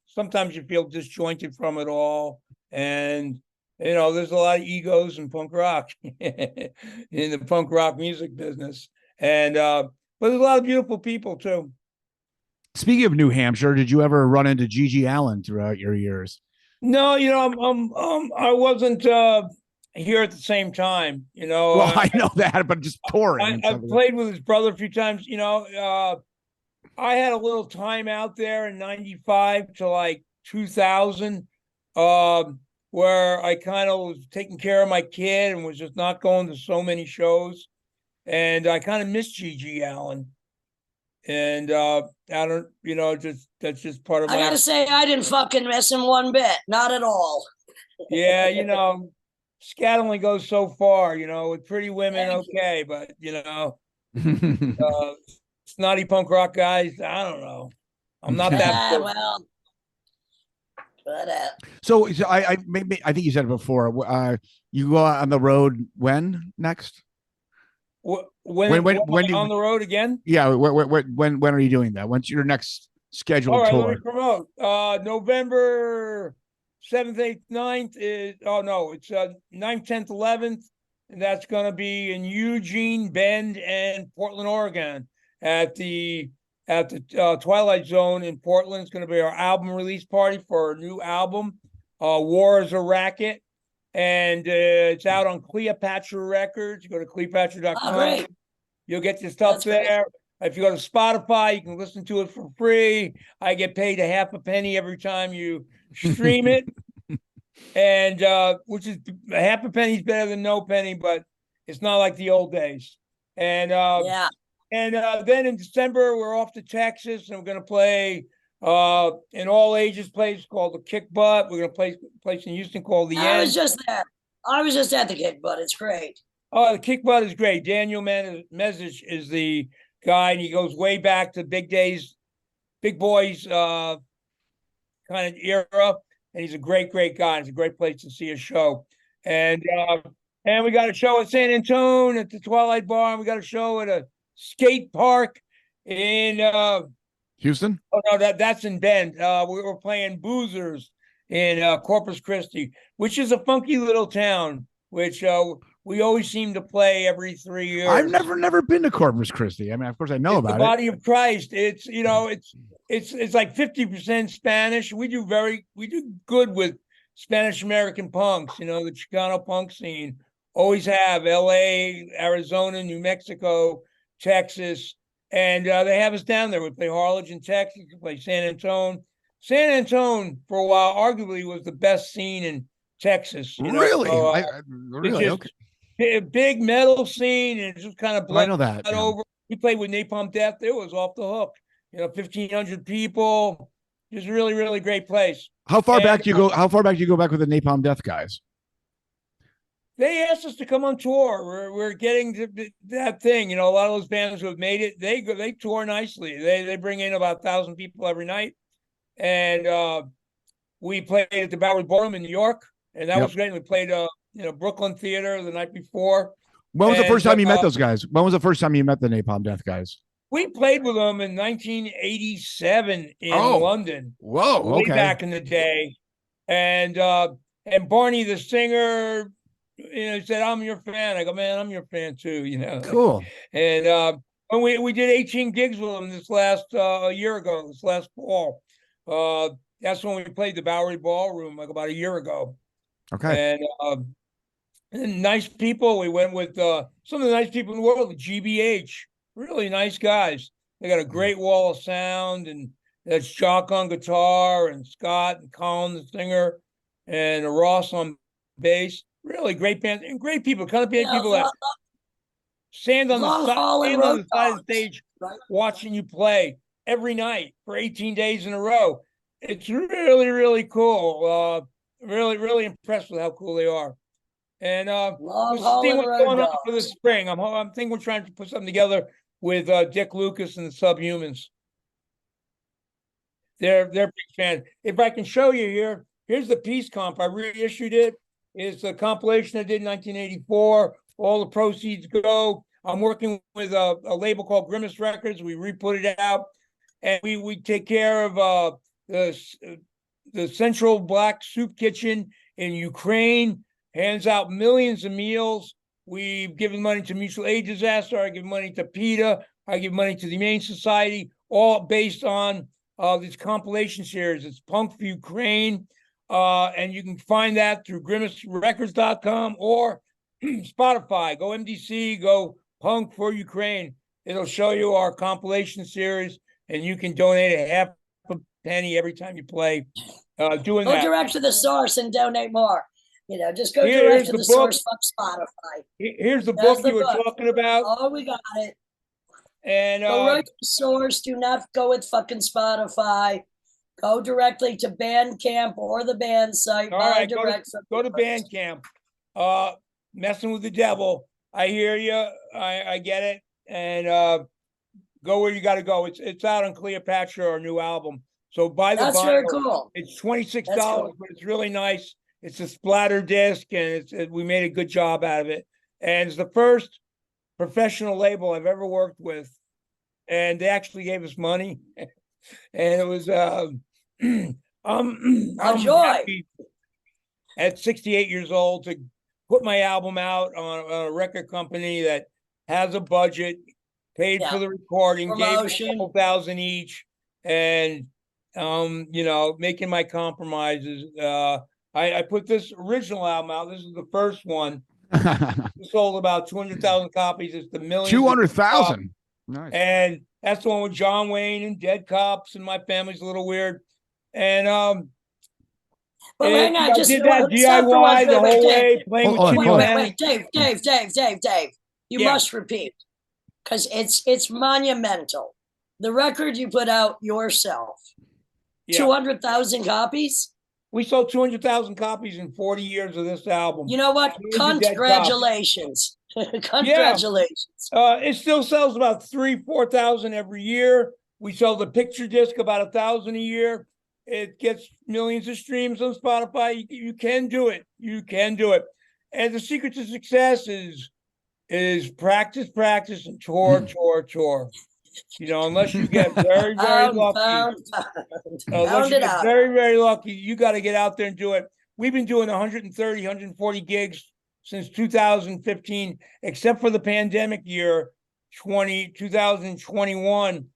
sometimes you feel disjointed from it all, and there's a lot of egos in punk rock, in the punk rock music business, and but there's a lot of beautiful people too. Speaking of New Hampshire, did you ever run into Gigi Allen throughout your years? No, I wasn't here at the same time. Well, I know that, but just touring. I played with his brother a few times. I had a little time out there in '95 to like 2000, where I kind of was taking care of my kid and was just not going to so many shows, and I kind of missed Gigi Allen. And I don't, that's just part of I gotta say, I didn't fucking miss him one bit, not at all. Yeah, scat only goes so far, with Pretty Women, okay, but snotty punk rock guys, I don't know. I'm not that. Well, but so I think you said it before. You go on the road when next? When on the road again? Yeah. When are you doing that? When's your next scheduled All right, tour? let me promote. November 7th, 8th, 9th is, it's 9th, 10th, 11th. And that's going to be in Eugene, Bend, and Portland, Oregon at the Twilight Zone in Portland. It's going to be our album release party for our new album, War is a Racket. And it's out on Cleopatra Records. You go to cleopatra.com. Oh, great. You'll get your stuff there. Great. If you go to Spotify, you can listen to it for free. I get paid a half a penny every time you stream it. And which is a half a penny is better than no penny, but it's not like the old days. And then in December, we're off to Texas, and we're going to play an all ages place called the Kick Butt. We're going to play a place in Houston called the I was just there. I was just at the Kick Butt. It's great. Oh, the Kick Butt is great. Daniel Message is the guy, and he goes way back to big days big boys kind of era, and he's a great guy. It's a great place to see a show. And we got a show at San Antonio at the Twilight Bar, and we got a show at a skate park in Houston. Oh no, that's in Bend. We were playing Boozers in Corpus Christi, which is a funky little town, which we always seem to play every 3 years. I've never been to Corpus Christi. I mean, of course, I know it's about the Body of Christ. It's it's like 50% Spanish. We do good with Spanish American punks. The Chicano punk scene. Always have L.A., Arizona, New Mexico, Texas. And they have us down there. We play Harlingen, Texas. We play San Antonio. San Antonio, for a while, arguably was the best scene in Texas. Really? Really? Okay. A big metal scene, and it just kind of I know that. Yeah. over. We played with Napalm Death. It was off the hook. 1,500 people. Just really, really great place. How far back do you go? How far back do you go back with the Napalm Death guys? They asked us to come on tour. We're getting to that thing. A lot of those bands who have made it, they tour nicely. They bring in about 1,000 people every night, and we played at the Bowery Ballroom in New York, and that was great. We played Brooklyn Theater the night before. When was the first time you met those guys? When was the first time you met the Napalm Death guys? We played with them in 1987 in London. Whoa, way back in the day, and Barney the singer. Said, I'm your fan. I go, man, I'm your fan too, Cool. And when we did 18 gigs with them this last year ago, this last fall. That's when we played the Bowery Ballroom like about a year ago. Okay. And nice people. We went with some of the nice people in the world, the GBH. Really nice guys. They got a great wall of sound, and that's Jock on guitar, and Scott and Colin the singer, and Ross on bass. Really great band and great people. Kind of people that stand on the side of the stage, watching you play every night for 18 days in a row. It's really, really cool. Really, really impressed with how cool they are. And we'll see what's going on for the spring. I'm thinking we're trying to put something together with Dick Lucas and the Subhumans. They're big fans. If I can show you here's the Peace Comp. I reissued it. It's a compilation I did in 1984. All the proceeds go. I'm working with a label called Grimace Records. We re-put it out, and we take care of the Central Black Soup Kitchen in Ukraine. Hands out millions of meals. We've given money to Mutual Aid Disaster. I give money to PETA. I give money to the Humane Society, all based on this compilation series. It's Punk for Ukraine. And you can find that through grimacerecords.com or Spotify. Go MDC, go Punk for Ukraine. It'll show you our compilation series, and you can donate a half a penny every time you play. Go direct to the source and donate more. Just go direct to the source. Fuck Spotify. Here's the book you were talking about. Oh, we got it. And go right to the source. Do not go with fucking Spotify. Go directly to Bandcamp or the band site. All right, go to Bandcamp. Messing with the devil. I hear you. I get it. And go where you got to go. It's out on Cleopatra, our new album. So buy the That's vinyl. very cool. It's $26, but it's really nice. It's a splatter disc, and we made a good job out of it. And it's the first professional label I've ever worked with, and they actually gave us money. And it was I'm happy at 68 years old to put my album out on a record company that has a budget, paid for the recording, promotion. Gave a couple thousand each, and making my compromises. I put this original album out. This is the first one. We sold about 200,000 copies. It's the million. 200,000. Nice. And that's the one with John Wayne and Dead Cops, and My Family's a Little weird. And hang on, I did that DIY the whole way, playing with Dave. You must repeat, because it's monumental. The record you put out yourself, 200,000 copies. We sold 200,000 copies in 40 years of this album. You know what? Congratulations. Congratulations. It still sells about 3,000-4,000 every year. We sell the picture disc, about 1,000 a year. It gets millions of streams on Spotify. You can do it. You can do it. And the secret to success is practice, practice, and tour. You know, unless you get very, very lucky. Unless you get very, very lucky, you got to get out there and do it. We've been doing 130, 140 gigs since 2015, except for the pandemic year, 2021.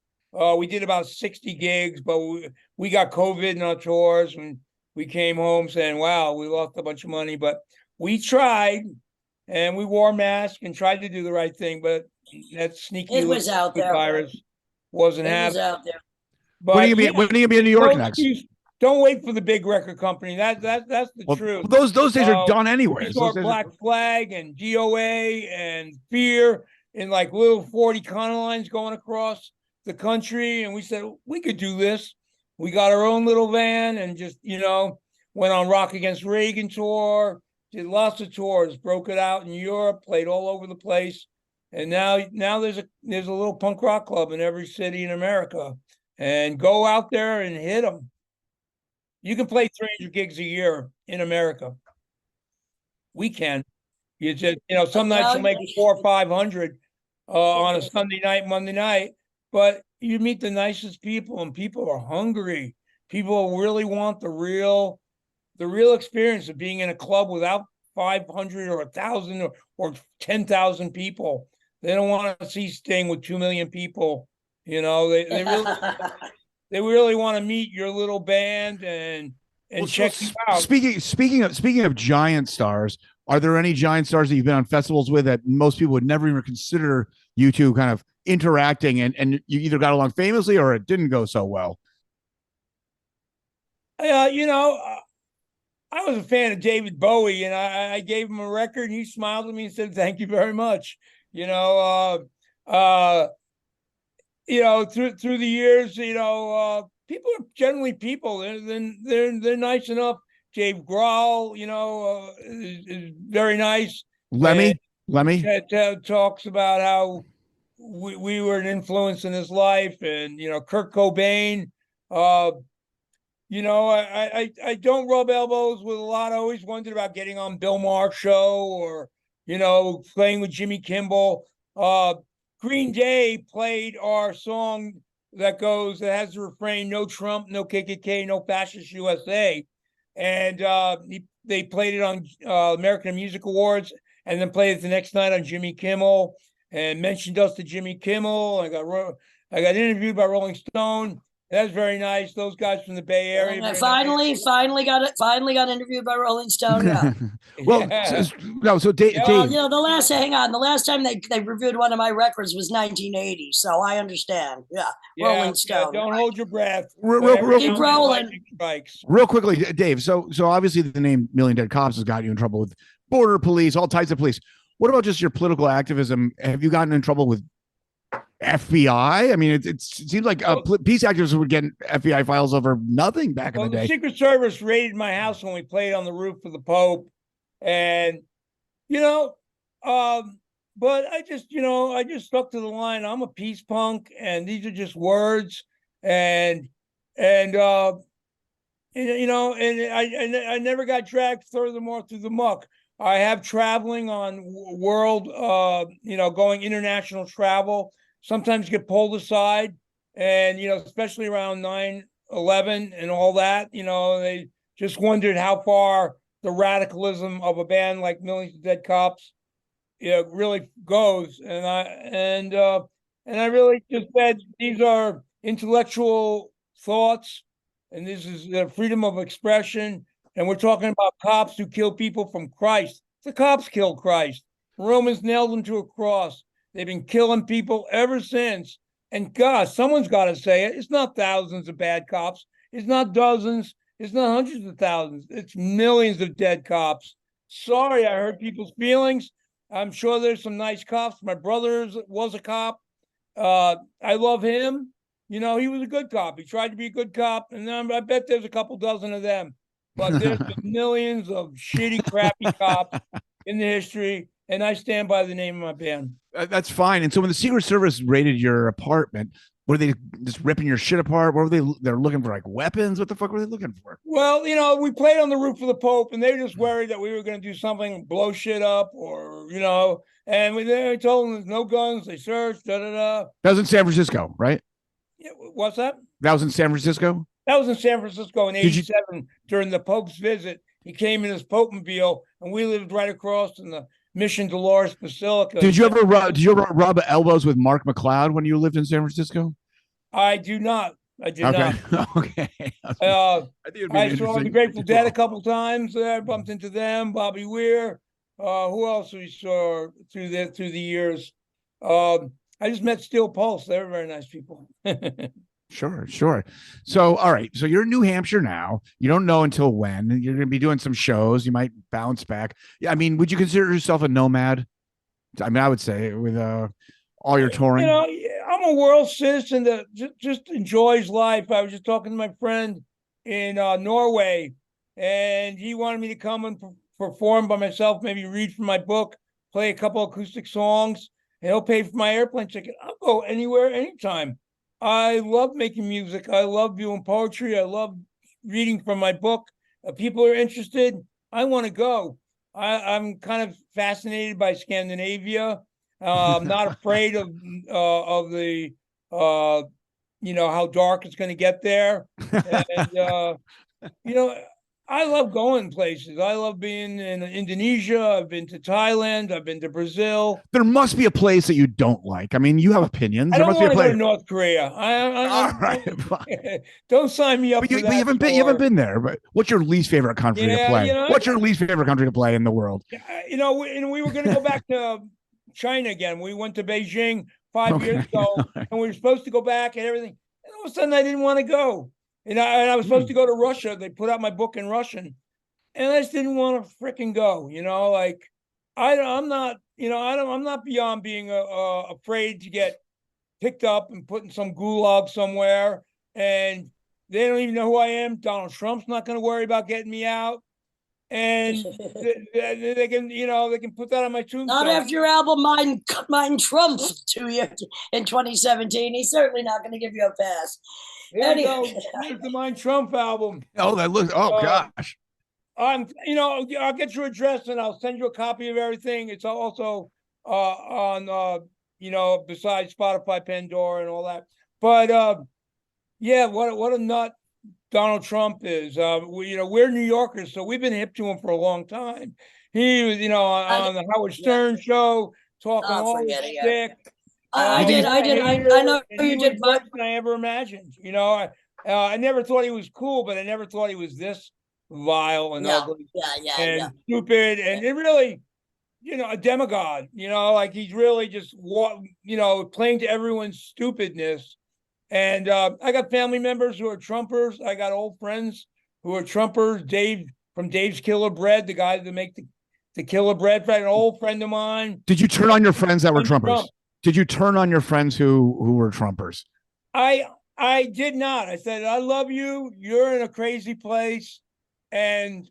We did about 60 gigs, but we got COVID in our tours, and we came home saying, wow, we lost a bunch of money. But we tried, and we wore masks and tried to do the right thing, but that sneaky virus wasn't happening. Out there. But when are you going to be in New York next? Don't wait for the big record company. That's the truth. Those days are done anyway. We saw Black Flag and DOA and Fear in like little 40 Conner lines going across the country, and we said we could do this. We got our own little van and just, you know, went on Rock Against Reagan tour, did lots of tours, broke it out in Europe, played all over the place. And now there's a little punk rock club in every city in America, and go out there and hit them. You can play 300 gigs a year in America. We can. You just, you know, some nights you'll make 400 or 500 on a Sunday night, Monday night, but you meet the nicest people, and people are hungry. People really want the real experience of being in a club without 500 or 1,000 or 10,000 people. They don't want to see Sting with 2 million people. You know, they really want to meet your little band and check you out. Speaking of giant stars, are there any giant stars that you've been on festivals with that most people would never even consider you two kind of interacting, and you either got along famously or it didn't go so well? You know, I was a fan of David Bowie, and I gave him a record, and he smiled at me and said, "Thank you very much." You know, through the years, you know, people are generally people. They're nice enough. Dave Grohl, you know, is very nice. Lemmy talks about how we were an influence in his life, and you know, Kurt Cobain. You know, I don't rub elbows with a lot. I always wondered about getting on Bill Maher's show, or you know, playing with Jimmy Kimmel. Green Day played our song that has the refrain, "No Trump, no KKK, no fascist USA." And they played it on American Music Awards, and then played it the next night on Jimmy Kimmel, and mentioned us to Jimmy Kimmel. I got interviewed by Rolling Stone. That's very nice. Those guys from the Bay Area. And finally got interviewed by Rolling Stone. Yeah. Well, yeah. So Dave. You know, the last time they reviewed one of my records was 1980, so I understand. Yeah, Rolling Stone. Don't hold your breath. Keep rolling. Real quickly, Dave. So obviously the name Million Dead Cops has got you in trouble with border police, all types of police. What about just your political activism? Have you gotten in trouble with FBI? I mean, it seems like peace activists would get FBI files over nothing back in the day. The Secret Service raided my house when we played on the roof of the Pope, and you know, but I just stuck to the line. I'm a peace punk, and these are just words, and you know, and I never got dragged furthermore through the muck. I have traveling on world, going international travel. Sometimes get pulled aside, and, you know, especially around 9/11 and all that, you know, they just wondered how far the radicalism of a band like Millions of Dead Cops, you know, really goes. And I really just said, these are intellectual thoughts, and this is freedom of expression. And we're talking about cops who kill people from Christ. The cops killed Christ. Romans nailed him to a cross. They've been killing people ever since. And God, someone's got to say it. It's not thousands of bad cops. It's not dozens. It's not hundreds of thousands. It's millions of dead cops. Sorry, I hurt people's feelings. I'm sure there's some nice cops. My brother was a cop. I love him. You know, he was a good cop. He tried to be a good cop. And I bet there's a couple dozen of them. But there's millions of shitty, crappy cops in the history. and I stand by the name of my band. That's fine. And so when the Secret Service raided your apartment, were they just ripping your shit apart? What were they? They're looking for like weapons. What the fuck were they looking for? Well, we played on the roof of the Pope, and they were just worried that we were going to do something, blow shit up, or And they told them there's no guns. They searched. That was in San Francisco, right? Yeah, what's that? That was in San Francisco. That was in San Francisco in '87 during the Pope's visit. He came in his Pope-mobile, and we lived right across in the Mission Dolores Basilica. Did you ever rub elbows with Mark McCloud when you lived in San Francisco? I do not. I did not. Okay. I saw the Grateful Dead a couple times. I bumped into them. Bobby Weir. Who else we saw through the years? I just met Steel Pulse. They were very nice people. Sure. So, all right. So you're in New Hampshire now. You don't know until when. You're going to be doing some shows. You might bounce back. Yeah. I mean, would you consider yourself a nomad? I mean, I would say with all your touring. I'm a world citizen that just enjoys life. I was just talking to my friend in Norway, and he wanted me to come and perform by myself, maybe read from my book, play a couple acoustic songs, and he'll pay for my airplane ticket. I'll go anywhere, anytime. I love making music. I love viewing poetry. I love reading from my book. People are interested. I want to go. I'm kind of fascinated by Scandinavia. I'm not afraid of the how dark it's going to get there. And I love going places. I love being in Indonesia. I've been to Thailand. I've been to Brazil. There must be a place that you don't like. I mean, you have opinions. I don't want to go to place. North Korea. All right, don't sign me up. But you haven't been there. But what's your least favorite country to play? What's your least favorite country to play in the world? We were going to go back to China again. We went to Beijing 5 years ago, and we were supposed to go back and everything. And all of a sudden, I didn't want to go. And I was supposed to go to Russia. They put out my book in Russian, and I just didn't want to freaking go. I'm not beyond being afraid to get picked up and put in some gulag somewhere, and they don't even know who I am. Donald Trump's not going to worry about getting me out, and they can put that on my tombstone. Not after your album Mein Trumpf 2 years in 2017. He's certainly not going to give you a pass. There you go. Here's the Mein Trumpf album. Oh, that looks. Oh gosh. I'll get your address and I'll send you a copy of everything. It's also on besides Spotify, Pandora, and all that. But what a nut Donald Trump is. We're New Yorkers, so we've been hip to him for a long time. He was, on the Howard Stern show talking all this shit. I know you did. More than I ever imagined. I never thought he was cool, but I never thought he was this vile and ugly and stupid and it really, a demagogue. He's really just playing to everyone's stupidness. And I got family members who are Trumpers. I got old friends who are Trumpers. Dave from Dave's Killer Bread, the guy that make the Killer Bread, an old friend of mine. Did you turn on your friends that were Trumpers? Did you turn on your friends who were Trumpers? I did not. I said, I love you. You're in a crazy place. And,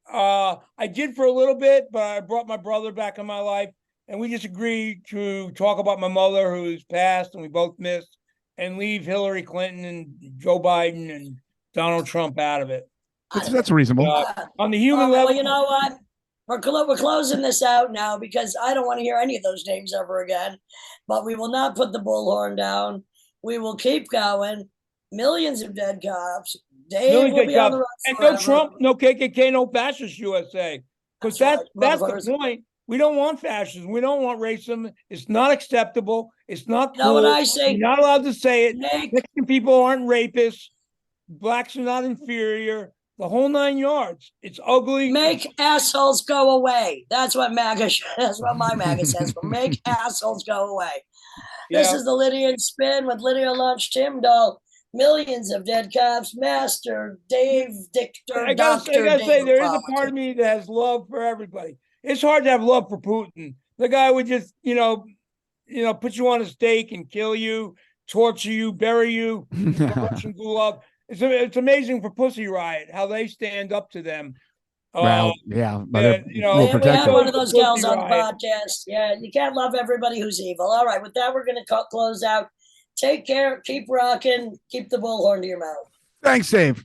I did for a little bit, but I brought my brother back in my life. And we just agreed to talk about my mother who's passed and we both missed and leave Hillary Clinton and Joe Biden and Donald Trump out of it. That's reasonable. On the human level. Well, you know what? We're closing this out now because I don't want to hear any of those names ever again. But we will not put the bullhorn down. We will keep going. Millions of dead cops. Dave will be on the run and no Trump, no KKK, no fascist USA. Because that's the point. We don't want fascism. We don't want racism. It's not acceptable. It's not cool. You know what I say? You're not allowed to say it. Mexican people aren't rapists. Blacks are not inferior. The whole 9 yards. It's ugly. Make assholes go away. That's what that's what my MAGA says. Make assholes go away. Yeah. This is the Lydian Spin with Lydia Lunch, Tim Dahl. Millions of dead cops, Master, Dave Dictor, I gotta say, there is a part of me that has love for everybody. It's hard to have love for Putin. The guy would just, put you on a stake and kill you, torture you, bury you, Russian gulag. It's amazing for Pussy Riot how they stand up to them. Well, yeah, but and, they're you a know, little And we have protected. one of those gals on the Pussy riot. podcast. Yeah, you can't love everybody who's evil. All right, with that, we're going to close out. Take care. Keep rocking. Keep the bullhorn to your mouth. Thanks, Dave.